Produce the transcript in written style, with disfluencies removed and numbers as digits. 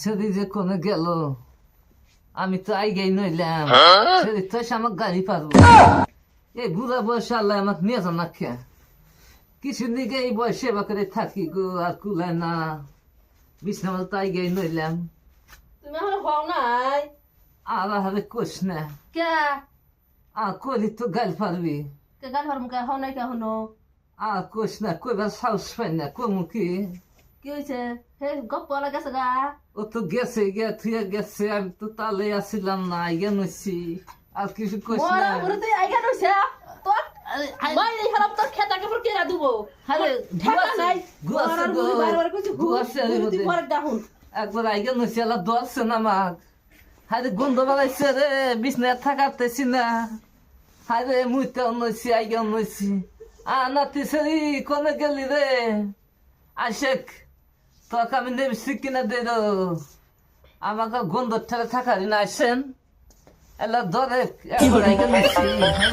ছেড়ে যে কোনে গেল, আমি তো আইগাই নইলাম। ছেড়ে তো এসে আমার গাড়ি পারবো, এই বুড়া বয়সে আল্লাহ আমাকে নিয়ে যান না খেয়া। কিছু দিকে এই বয়সে সেবা করে থাকি গো, আর কুলায় না। বিছনামাল তো আইগাই নইলাম। তুমি এখন হও নাই আর আহারে কোষ না, কে কলি তো গাল পারবি। কে গাল হর মুখে হও নাই কে হনো আর কোষ না, কইবার সাহস পাই না, কমু কি। কি হয়েছে হে গপ্প লাগা গেছে গা ও তো গেছে, গিয়া থুয়ে গেছে, আমি তো তালে আসিলাম না, আইগা নইছি। আর কিছু কোষ না। মোরা মুরে তুই আইগা নইছে তো মাই এই হারাম তোর খেতা কাপড় কেরা দিব আরে ঠেকা নাই গুয়াছে মোরার গো, মুরে বারবার কইছি গুয়াছে এর তুই মধ্যে। পরে ডাহুন একবার আইগা নইছি, আল্লাহ দোয়াছে না আমাক। হারে গন্ধ বাড়াইছে রে, বিছনায় থাকাতেছি না। হারে মুইতেও নইছি, আইগাও নইছি। নাতি সেরি কোনে গেলি রে? আশেক, তোকে আমি নেবছি কিনা দে রো। আমাকে গন্ধ ঠেলে থাকারি না আসেন। এলা ধরে একবার আইগা নইছি।